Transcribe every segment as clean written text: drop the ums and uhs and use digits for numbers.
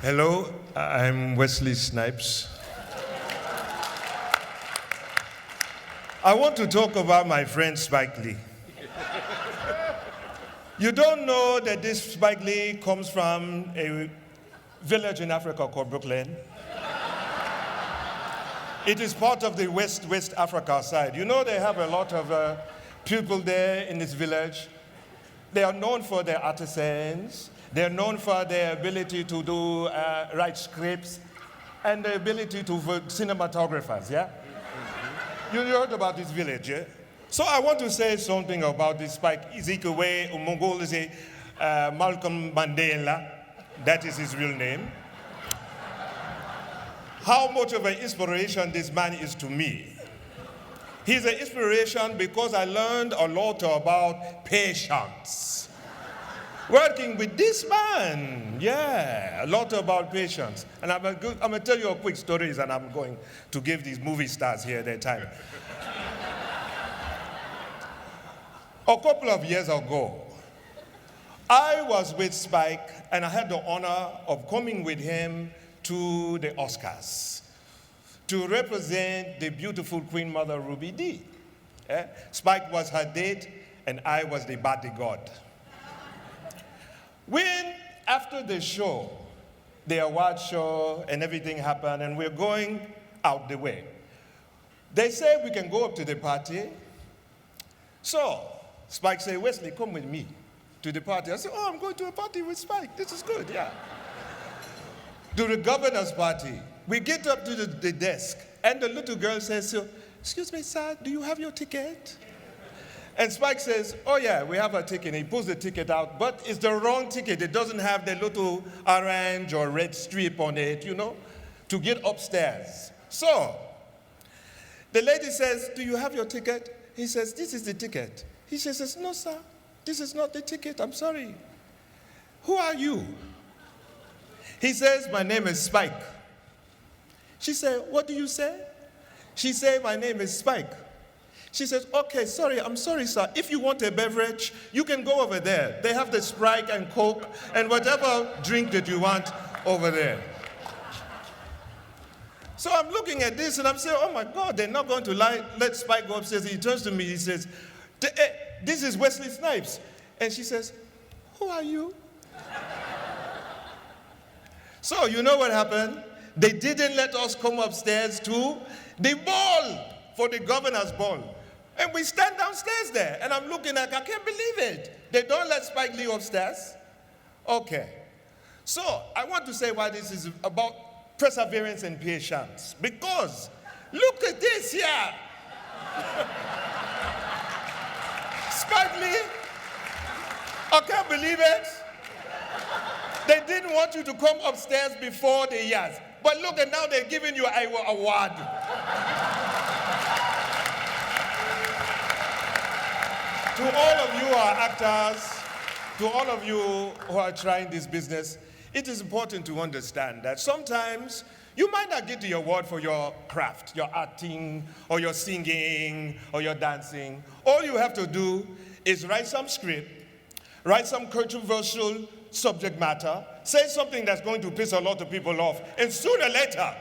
Hello, I'm Wesley Snipes. I want to talk about my friend Spike Lee. You don't know that this Spike Lee comes from a village in Africa called Brooklyn. It is part of the West Africa side. You know they have a lot of people there in this village. They are known for their artisans. They're known for their ability to write scripts and the ability to cinematographers, yeah? You heard about this village, yeah? So I want to say something about this Spike Ezekwe Umongolese Malcolm Mandela. That is his real name. How much of an inspiration this man is to me. He's an inspiration because I learned a lot about patience. Working with this man, yeah, a lot about patience. And I'm going to tell you a quick stories, and I'm going to give these movie stars here their time. A couple of years ago, I was with Spike, and I had the honor of coming with him to the Oscars to represent the beautiful Queen Mother Ruby Dee. Spike was her date, and I was the bodyguard. When, after the show, the award show and everything happened, and we're going out the way, they said we can go up to the party. So Spike said, Wesley, come with me to the party. I said, oh, I'm going to a party with Spike. This is good, yeah. To the governor's party. We get up to the desk, and the little girl says, so, excuse me, sir, do you have your ticket? And Spike says, oh yeah, we have a ticket. He pulls the ticket out, but it's the wrong ticket. It doesn't have the little orange or red strip on it, you know, to get upstairs. So the lady says, do you have your ticket? He says, this is the ticket. He says, no, sir, this is not the ticket. I'm sorry. Who are you? He says, my name is Spike. She said, what do you say? She said, my name is Spike. She says, okay, sorry, I'm sorry, sir. If you want a beverage, you can go over there. They have the Sprite and Coke and whatever drink that you want over there. So I'm looking at this and I'm saying, oh my God, they're not going to let Spike go upstairs. He turns to me, he says, this is Wesley Snipes. And she says, who are you? So you know what happened? They didn't let us come upstairs to the ball, for the governor's ball. And we stand downstairs there, and I'm looking like, I can't believe it. They don't let Spike Lee upstairs? Okay. So I want to say why this is about perseverance and patience. Because look at this here. Spike Lee, I can't believe it. They didn't want you to come upstairs before the years. But look, and now they're giving you an award. To all of you who are actors, to all of you who are trying this business, it is important to understand that sometimes you might not get the award for your craft, your acting, or your singing, or your dancing. All you have to do is write some script, write some controversial subject matter, say something that's going to piss a lot of people off, and sooner or later,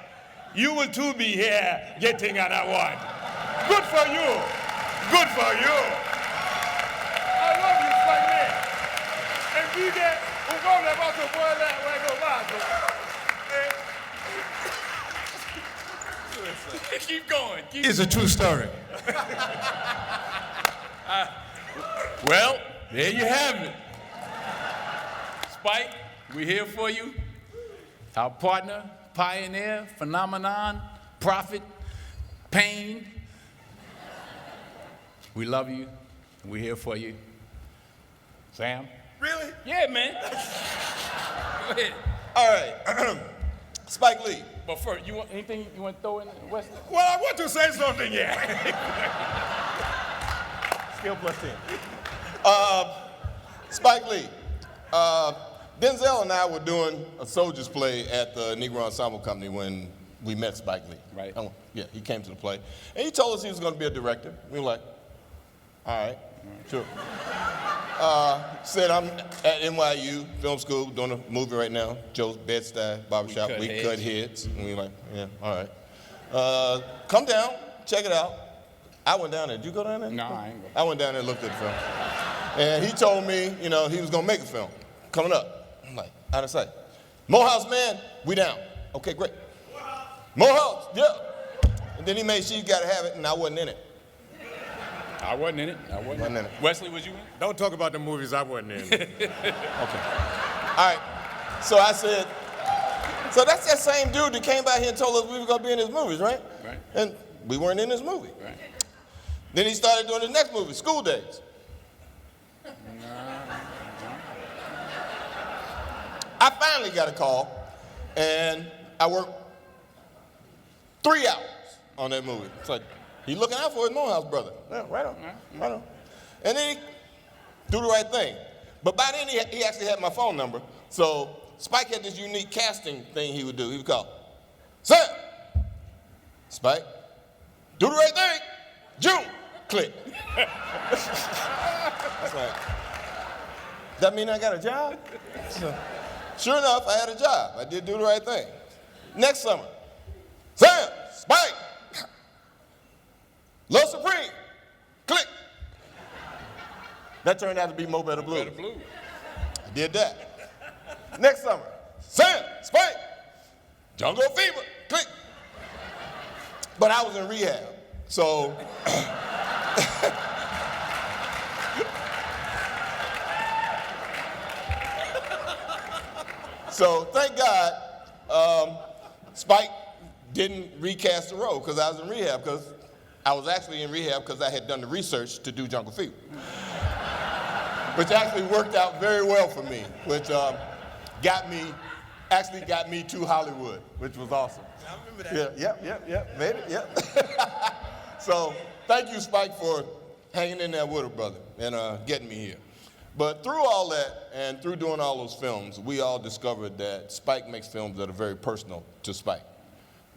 you will too be here getting an award. Good for you. Good for you. I love you, Spike Lee. And we get, we're going about to boil that way go by. Keep going. It's a true story. Well, there you have it. Spike, we're here for you. Our partner, pioneer, phenomenon, prophet, pain. We love you. We're here for you. Sam? Really? Yeah, man. Go ahead. All right. Spike Lee. But first, you want anything you want to throw in Wesley? Well, I want to say something, yeah. Skill plus 10. Spike Lee. Denzel and I were doing a soldier's play at the Negro Ensemble Company when we met Spike Lee. Right. Yeah, he came to the play. And he told us he was going to be a director. We were like, all right. Sure. Said I'm at NYU Film School doing a movie right now, Joe's Bed-Stuy Barbershop. We cut heads. And we like, yeah, all right. Come down, check it out. I went down there. Did you go down there? No, I ain't go. I went down there and looked at the film. And he told me, you know, he was going to make a film coming up. I'm like, out of sight. Morehouse Man, we down. Okay, great. Morehouse, yeah. And then he made She's Gotta Have It, and I wasn't in it. I wasn't in it. Wasn't in it. Wesley, was you in it? Don't talk about the movies I wasn't in. Okay. All right. So I said, so that's that same dude that came by here and told us we were going to be in his movies, right? Right. And we weren't in his movie. Right. Then he started doing his next movie, School Days. I finally got a call, and I worked 3 hours on that movie. It's like, he looking out for his Morehouse brother. Yeah, right on, right on. And then he do the right thing. But by then, he actually had my phone number. So Spike had this unique casting thing he would do. He would call, Sam, Spike, do the right thing, June, click. It's like, that mean I got a job? So, sure enough, I had a job. I did do the right thing. Next summer, Sam, Spike, Love Supreme, click. That turned out to be Mo Better Blue. Better Blue. I did that. Next summer, Sam, Spike, Jungle Fever, click. But I was in rehab, so. So thank God, Spike didn't recast the role because I was in rehab, because I was actually in rehab because I had done the research to do Jungle Fever, which actually worked out very well for me, which got me to Hollywood, which was awesome. I remember that. Yeah, baby, yep. So thank you, Spike, for hanging in there with her, brother, and getting me here. But through all that and through doing all those films, we all discovered that Spike makes films that are very personal to Spike,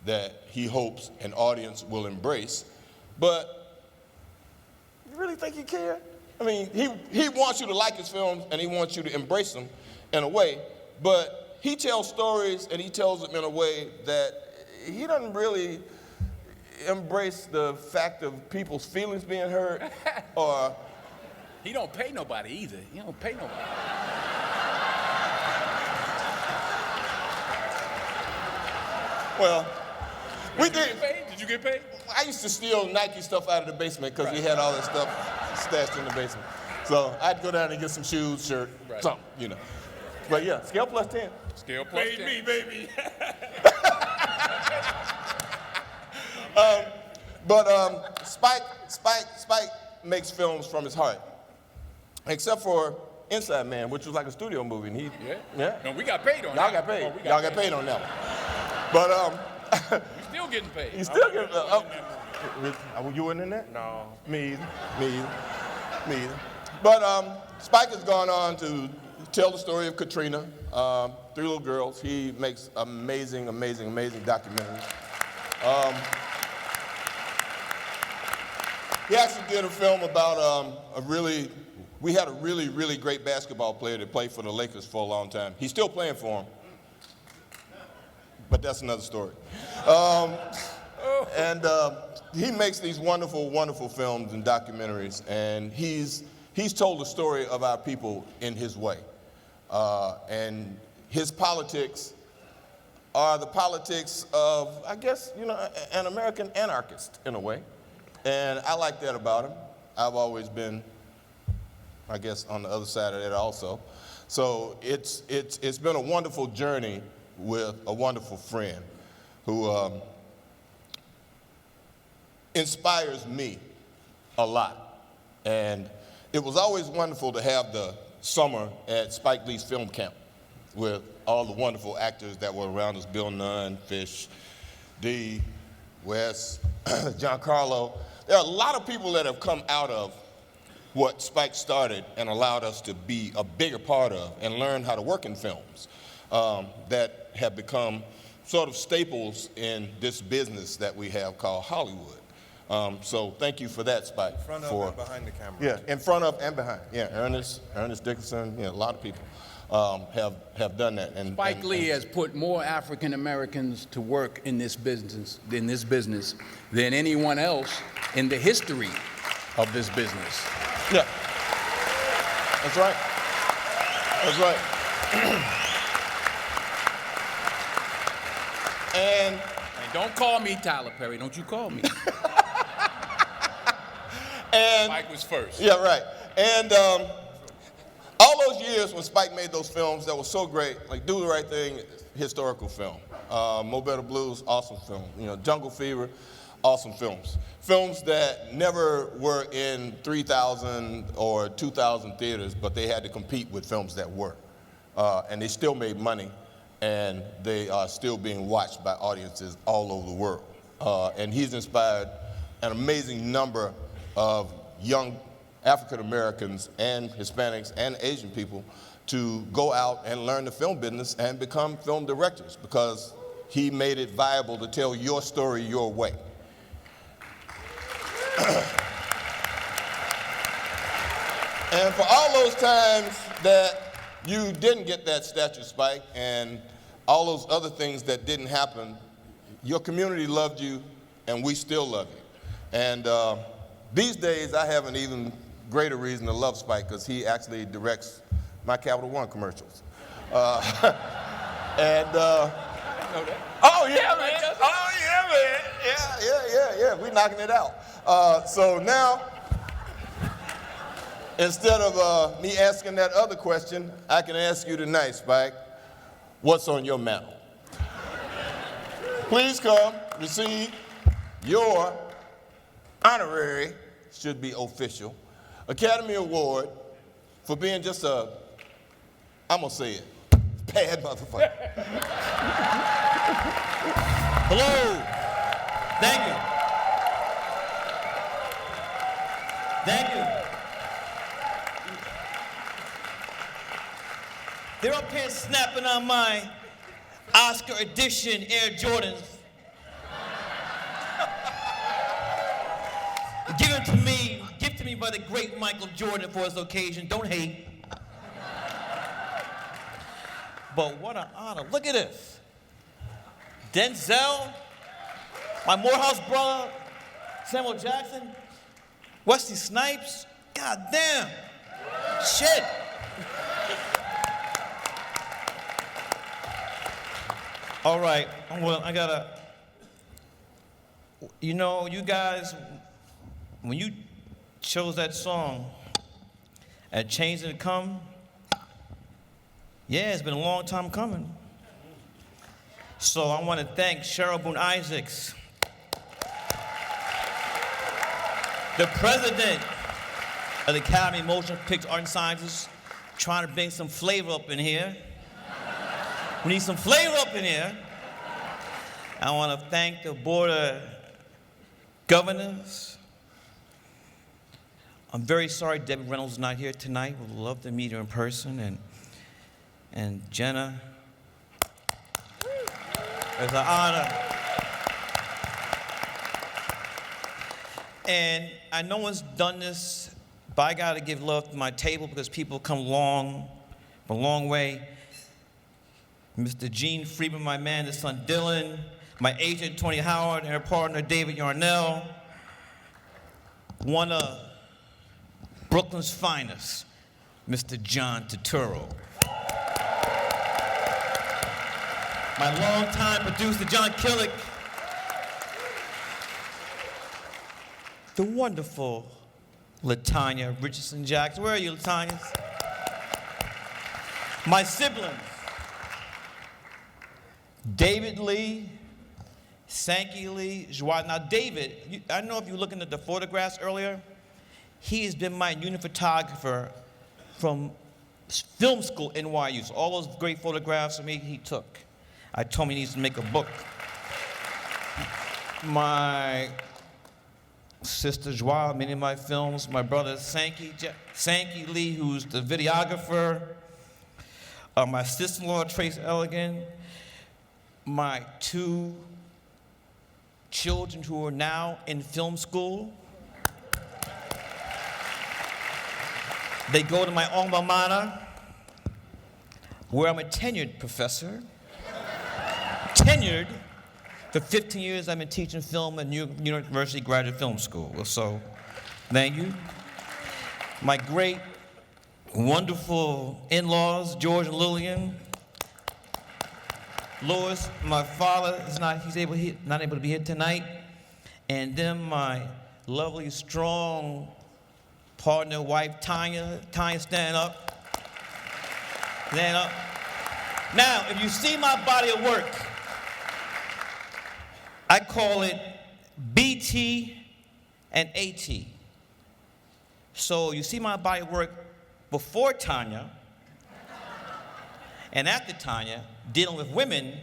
that he hopes an audience will embrace. But you really think he cares? I mean, he wants you to like his films and he wants you to embrace them in a way, but he tells stories and he tells them in a way that he doesn't really embrace the fact of people's feelings being hurt or. He don't pay nobody either. He don't pay nobody. Well, we did. Did you get paid? Did you get paid? I used to steal Nike stuff out of the basement because we had all that stuff stashed in the basement. So I'd go down and get some shoes, shirt, something, you know. But yeah, scale plus 10. Scale plus 10. Me, baby. Spike makes films from his heart. Except for Inside Man, which was like a studio movie. And Yeah? No, we got paid on Y'all that. got paid. Oh, we Y'all got paid on that one. But You still getting paid. you still get. You weren't in that? No. Me either. But Spike has gone on to tell the story of Katrina, 3 little girls. He makes amazing documentaries. He actually did a film about we had a really great basketball player that played for the Lakers for a long time. He's still playing for them, but that's another story. And he makes these wonderful films and documentaries, and he's told the story of our people in his way. And his politics are the politics of, I guess, an American anarchist in a way. And I like that about him. I've always been, I guess, on the other side of that also. So it's been a wonderful journey with a wonderful friend who inspires me a lot. And it was always wonderful to have the summer at Spike Lee's film camp with all the wonderful actors that were around us, Bill Nunn, Fish, Dee, Wes, Giancarlo. There are a lot of people that have come out of what Spike started and allowed us to be a bigger part of and learn how to work in films that have become sort of staples in this business that we have called Hollywood. So thank you for that, Spike. In front of and behind the camera. Yeah, in front of and behind. Yeah, Ernest Dickinson, a lot of people have done that. And Spike Lee has put more African Americans to work in this business than anyone else in the history of this business. Yeah, that's right. That's right. And don't call me Tyler Perry. Don't you call me. And Spike was first. Yeah, right. And all those years when Spike made those films that were so great, like Do the Right Thing, historical film. Mo Better Blues, awesome film. Jungle Fever, awesome films. Films that never were in 3,000 or 2,000 theaters, but they had to compete with films that were. And they still made money, and they are still being watched by audiences all over the world. And he's inspired an amazing number of young African Americans and Hispanics and Asian people to go out and learn the film business and become film directors, because he made it viable to tell your story your way. And for all those times that you didn't get that stature, Spike, and all those other things that didn't happen, your community loved you, and we still love you. And these days, I have an even greater reason to love Spike, because he actually directs my Capital One commercials. Oh, yeah, man. Oh, yeah, man. Yeah. We're knocking it out. So now, instead of me asking that other question, I can ask you tonight, Spike, what's on your mantle? Please come receive your honorary, should be official, Academy Award for being just a, I'm gonna say it, bad motherfucker. Hello. Thank you. Thank you. They're up here snapping on my Oscar edition Air Jordans. Given to me, gifted to me by the great Michael Jordan for this occasion. Don't hate. But what an honor. Look at this. Denzel, my Morehouse brother, Samuel Jackson, Wesley Snipes. God damn. Shit. All right, well, I gotta, you guys, when you chose that song, A Change to Come, yeah, it's been a long time coming. So I want to thank Cheryl Boone Isaacs, the president of the Academy of Motion Picture Art and Sciences, trying to bring some flavor up in here. We need some flavor up in here. I want to thank the Board of Governors. I'm very sorry Debbie Reynolds is not here tonight. We'd love to meet her in person. And Jenna, it's an honor. And I know one's done this, but I got to give love to my table because people come a long way. Mr. Gene Friedman, my man, his son Dylan, my agent Tony Howard, and her partner David Yarnell, one of Brooklyn's finest, Mr. John Turturro. My longtime producer, John Killick. The wonderful Latanya Richardson Jackson. Where are you, Latanya? My siblings, David Lee, Sankey Lee, Joie. Now, David, I don't know if you were looking at the photographs earlier. He has been my unit photographer from film school NYU. So all those great photographs of me he took. I told him he needs to make a book. My sister Joie, many of my films. My brother Sankey Lee, who's the videographer. My sister-in-law Trace Elligan. My two children who are now in film school. They go to my alma mater, where I'm a tenured professor. Tenured for 15 years. I've been teaching film at New York University Graduate Film School. So, thank you. My great, wonderful in-laws, George and Lillian. Louis, my father is not able to be here tonight. And then my lovely, strong partner, wife, Tanya. Tanya, stand up. Stand up. Now, if you see my body of work, I call it BT and AT. So you see my body of work before Tanya and after Tanya, dealing with women,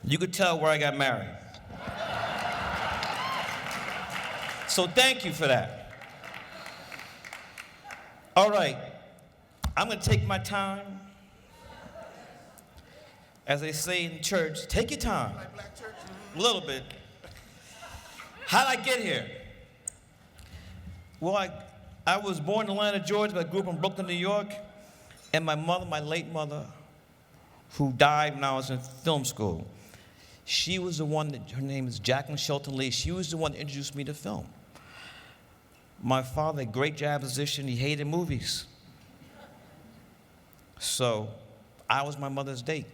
you could tell where I got married. So thank you for that. All right, I'm gonna take my time. As they say in church, take your time. Like black church? A little bit. How'd I get here? Well, I was born in Atlanta, Georgia, but I grew up in Brooklyn, New York. And my mother, my late mother, who died when I was in film school, she was the one her name is Jacqueline Shelton Lee. She was the one that introduced me to film. My father, a great jazz musician, he hated movies. So I was my mother's date.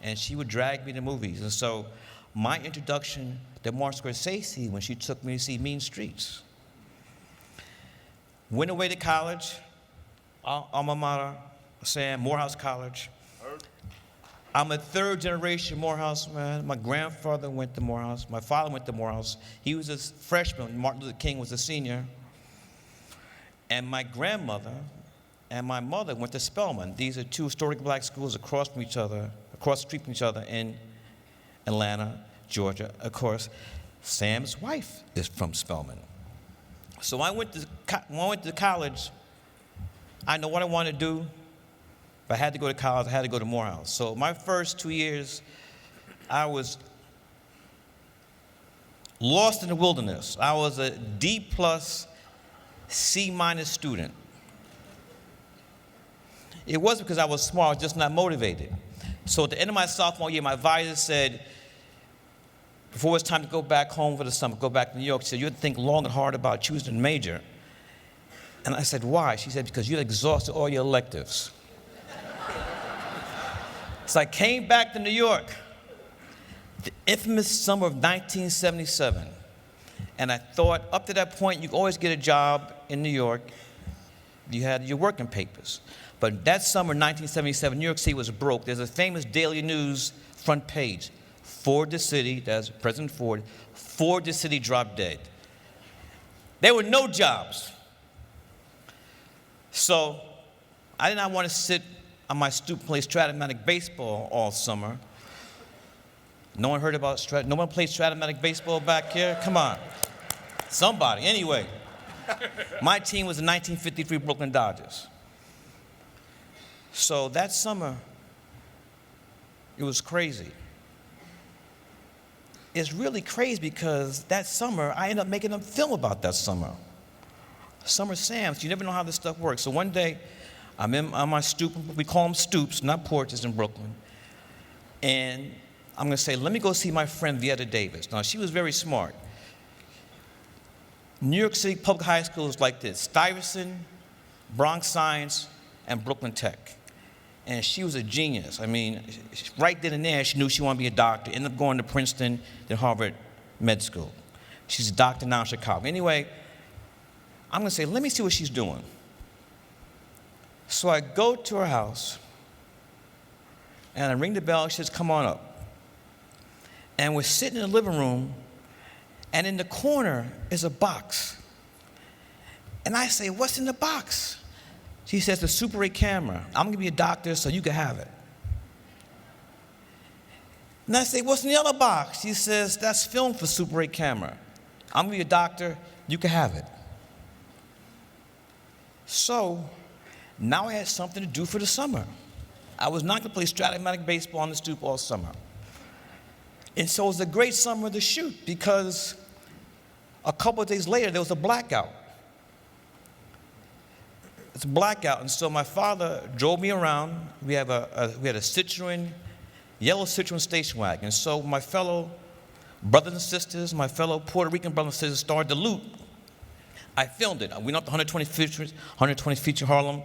And she would drag me to movies. And so my introduction to Martin Scorsese when she took me to see Mean Streets. Went away to college, alma mater, Sam, Morehouse College. I'm a third generation Morehouse man. My grandfather went to Morehouse. My father went to Morehouse. He was a freshman when Martin Luther King was a senior. And my grandmother and my mother went to Spelman. These are two historic black schools across the street from each other in Atlanta, Georgia. Of course, Sam's wife is from Spelman. So when I went to college, I know what I wanted to do. If I had to go to college, I had to go to Morehouse. So my first 2 years, I was lost in the wilderness. I was a D+, C- student. It wasn't because I was smart, I was just not motivated. So at the end of my sophomore year, my advisor said, before it was time to go back home for the summer, go back to New York, she said, you had to think long and hard about choosing a major. And I said, why? She said, because you had exhausted all your electives. So I came back to New York, the infamous summer of 1977. And I thought, up to that point, you could always get a job in New York. You had your working papers. But that summer, 1977, New York City was broke. There's a famous Daily News front page. Ford the city, that's President Ford, Ford the city dropped dead. There were no jobs. So I did not want to sit on my stoop and play Stratomatic baseball all summer. No one heard about no one played Stratomatic baseball back here? Come on. Somebody. Anyway, my team was the 1953 Brooklyn Dodgers. So that summer, it was crazy. It's really crazy because that summer, I ended up making a film about that summer. Summer Sam's, you never know how this stuff works. So one day, I'm on my stoop, we call them stoops, not porches in Brooklyn. And I'm gonna say, let me go see my friend Vieta Davis. Now, she was very smart. New York City public high schools like this, Stuyvesant, Bronx Science, and Brooklyn Tech. And she was a genius. I mean, right then and there, she knew she wanted to be a doctor. Ended up going to Princeton, then Harvard Med School. She's a doctor now in Chicago. Anyway, I'm gonna say, let me see what she's doing. So I go to her house, and I ring the bell, she says, come on up. And we're sitting in the living room, and in the corner is a box. And I say, what's in the box? She says, the Super 8 camera. I'm gonna be a doctor, so you can have it. And I say, what's in the other box? She says, that's film for Super 8 camera. I'm gonna be a doctor, you can have it. So, now I had something to do for the summer. I was not gonna play Stratomatic baseball on the stoop all summer. And so it was a great summer to shoot because a couple of days later, there was a blackout. It's a blackout, and so my father drove me around. We had a Citroen, yellow Citroen station wagon. And so my fellow brothers and sisters, my fellow Puerto Rican brothers and sisters started to loot. I filmed it. I went up to 120th Street in Harlem,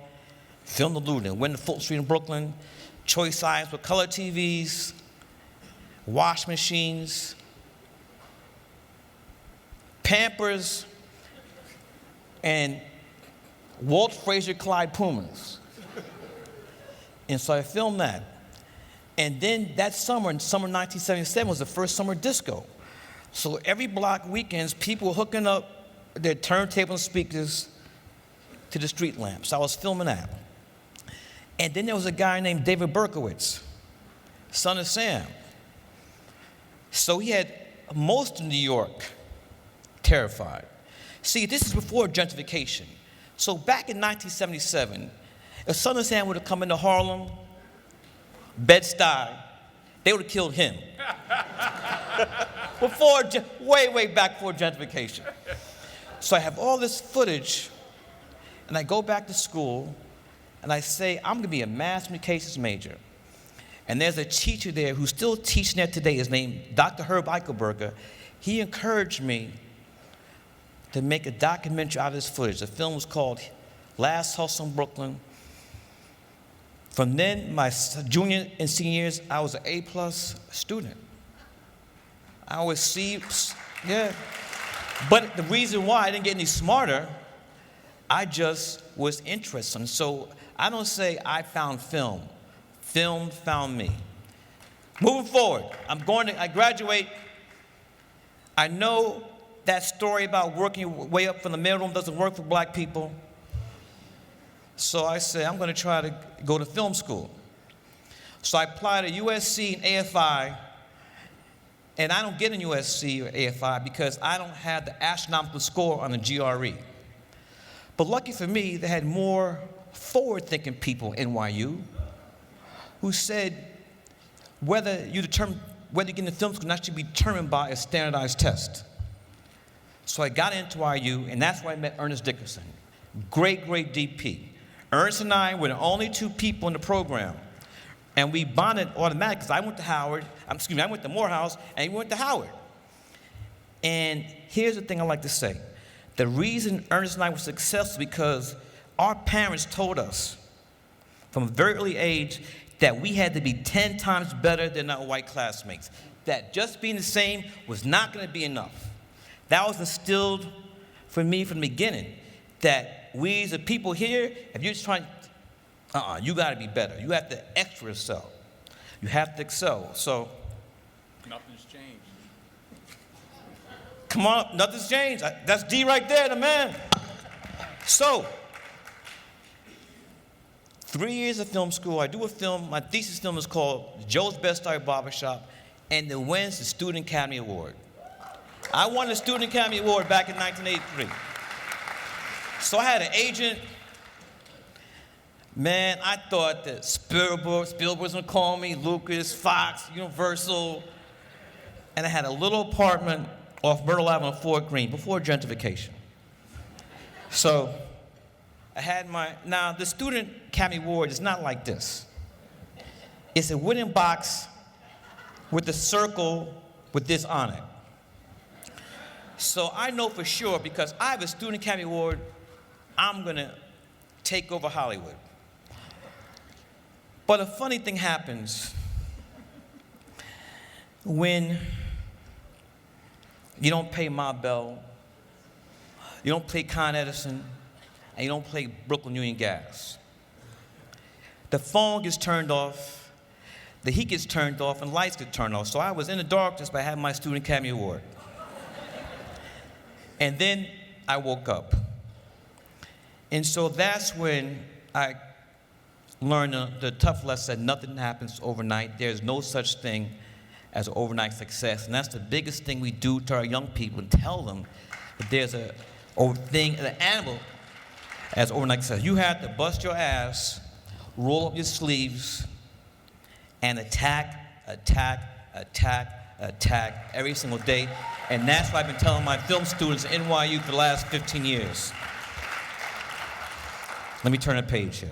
filmed the looting. Went to Fulton Street in Brooklyn, choice items with color TVs, wash machines, Pampers, and Walt Frazier Clyde Pumas. And so I filmed that. And then that summer, in summer 1977, was the first summer disco. So every block weekends, people were hooking up their turntable and speakers to the street lamps. I was filming that. And then there was a guy named David Berkowitz, son of Sam. So he had most of New York terrified. See, this is before gentrification. So back in 1977, if Son of Sam would have come into Harlem, Bed-Stuy, they would have killed him. Way back before gentrification. So I have all this footage, and I go back to school, and I say, I'm gonna be a mass communications major. And there's a teacher there who's still teaching there today. His name, Dr. Herb Eichelberger. He encouraged me to make a documentary out of this footage. The film was called Last Hustle in Brooklyn. From then, my junior and senior years, I was an A+ student. I was C, yeah. But the reason why I didn't get any smarter, I just was interested. And so I don't say I found film. Film found me. Moving forward, I graduate. I know that story about working your way up from the mailroom doesn't work for black people. So I say, I'm going to try to go to film school. So I applied to USC and AFI, and I don't get in USC or AFI because I don't have the astronomical score on the GRE. But lucky for me, they had more forward-thinking people at NYU who said whether you get into film school not should be determined by a standardized test. So I got into YU, and that's where I met Ernest Dickerson. Great DP. Ernest and I were the only two people in the program. And we bonded automatically because I went to Morehouse, and he went to Howard. And here's the thing I like to say. The reason Ernest and I were successful because our parents told us from a very early age that we had to be 10 times better than our white classmates. That just being the same was not going to be enough. That was instilled for me from the beginning, that we as a people here, if you're just trying, you got to be better. You have to extra excel. You have to excel. So, Nothing's changed. come on, nothing's changed. That's D right there, the man. So, 3 years of film school. I do a film. My thesis film is called Joe's Best Star Barbershop, and it wins the Student Academy Award. I won the Student Academy Award back in 1983. So I had an agent. Man, I thought that Spielberg was gonna call me, Lucas, Fox, Universal. And I had a little apartment off Myrtle Avenue on Fort Greene before gentrification. So I had now the Student Academy Award is not like this. It's a wooden box with a circle with this on it. So I know for sure, because I have a Student Academy Award, I'm gonna take over Hollywood. But a funny thing happens when you don't pay Ma Bell, you don't pay Con Edison, and you don't pay Brooklyn Union Gas. The phone gets turned off, the heat gets turned off, and lights get turned off. So I was in the darkness, but I had my Student Academy Award. And then I woke up. And so that's when I learned the tough lesson that nothing happens overnight. There's no such thing as overnight success. And that's the biggest thing we do to our young people, and tell them that there's an animal as overnight success. You have to bust your ass, roll up your sleeves, and attack attack every single day. And that's what I've been telling my film students at NYU for the last 15 years. Let me turn a page here.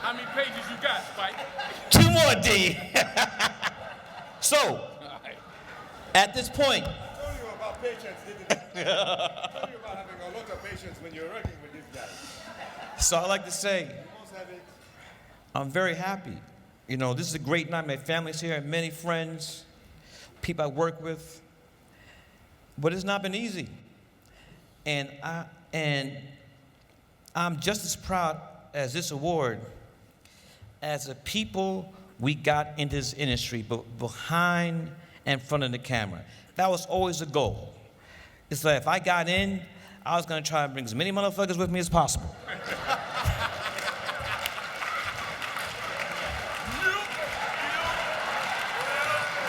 How many pages you got, Spike? 2 more, D. So, at this point, I told you about patience, didn't I? I told you about having a lot of patience when you're working with these guys. so I like to say, You must have it. I'm very happy. You know, this is a great night. My family's here, many friends, people I work with. But it's not been easy. And I'm just as proud as this award as the people we got into this industry, behind and in front of the camera. That was always the goal. It's like if I got in, I was gonna try to bring as many motherfuckers with me as possible.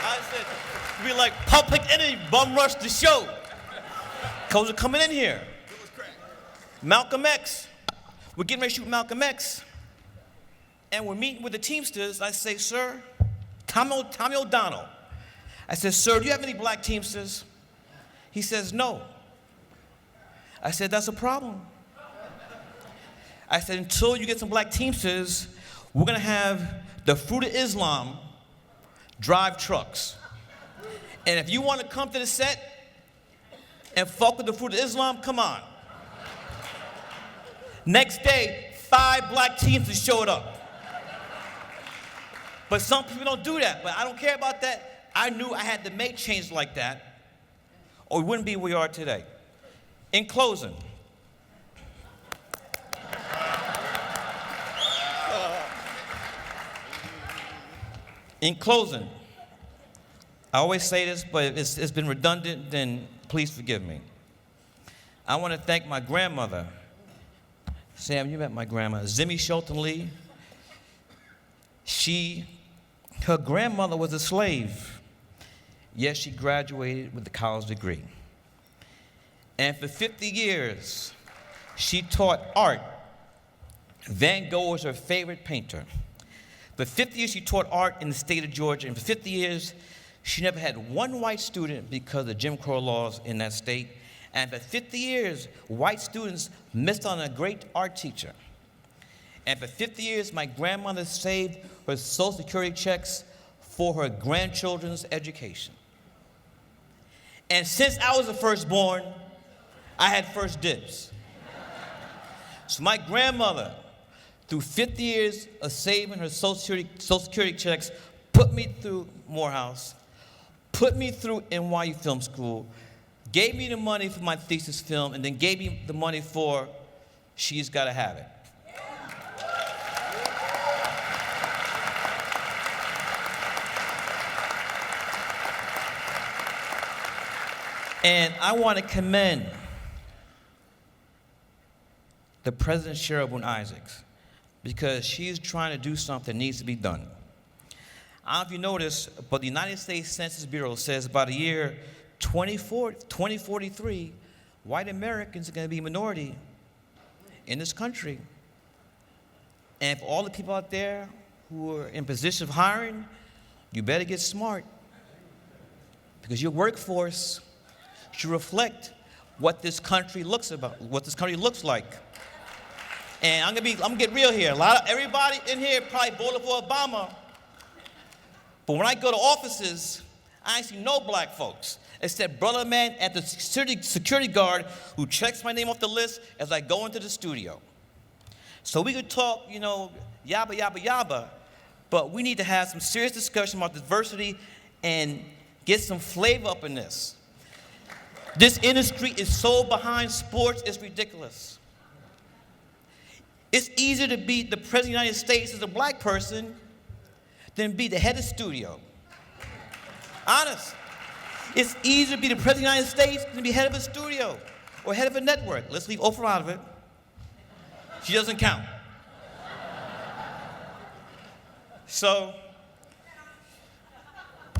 I said, be like public enemy, bum rush the show. Cause we're coming in here. Malcolm X. We're getting ready to shoot Malcolm X. And we're meeting with the Teamsters. I say, sir, Tommy O'Donnell. I said, sir, do you have any black Teamsters? He says, no. I said, that's a problem. I said, until you get some black Teamsters, we're gonna have the Fruit of Islam drive trucks. And if you wanna come to the set and fuck with the Fruit of Islam, come on. Next day, 5 black Teamsters showed up. But some people don't do that, but I don't care about that. I knew I had to make changes like that, or we wouldn't be where we are today. In closing, I always say this, but it's been redundant, then please forgive me. I want to thank my grandmother. Sam, you met my grandma, Zimmy Shelton Lee. Her grandmother was a slave, yet she graduated with a college degree. And for 50 years, she taught art. Van Gogh was her favorite painter. For 50 years, she taught art in the state of Georgia, and for 50 years, she never had one white student because of the Jim Crow laws in that state. And for 50 years, white students missed on a great art teacher. And for 50 years, my grandmother saved her Social Security checks for her grandchildren's education. And since I was the firstborn, I had first dibs. So my grandmother, through 50 years of saving her Social Security checks, put me through Morehouse, put me through NYU Film School, gave me the money for my thesis film, and then gave me the money for She's Gotta Have It. And I want to commend the President Cheryl Boone Isaacs, because she's trying to do something that needs to be done. I don't know if you noticed, but the United States Census Bureau says by the year 2043, white Americans are going to be a minority in this country. And for all the people out there who are in position of hiring, you better get smart, because your workforce should reflect what this country looks like. And I'm gonna get real here. Everybody in here probably voted for Obama, but when I go to offices, I ain't see no black folks, except brother man at the security guard who checks my name off the list as I go into the studio. So we could talk, yabba, yabba, yabba, but we need to have some serious discussion about diversity and get some flavor up in this. This industry is so behind sports, it's ridiculous. It's easier to be the President of the United States as a black person than be the head of the studio. Honest. It's easier to be the President of the United States than to be head of a studio or head of a network. Let's leave Oprah out of it. She doesn't count. So,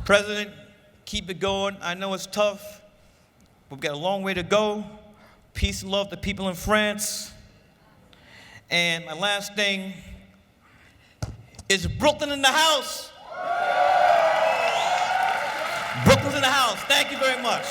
President, keep it going. I know it's tough. We've got a long way to go. Peace and love to people in France. And my last thing is Brooklyn in the house. Brooklyn's in the house. Thank you very much.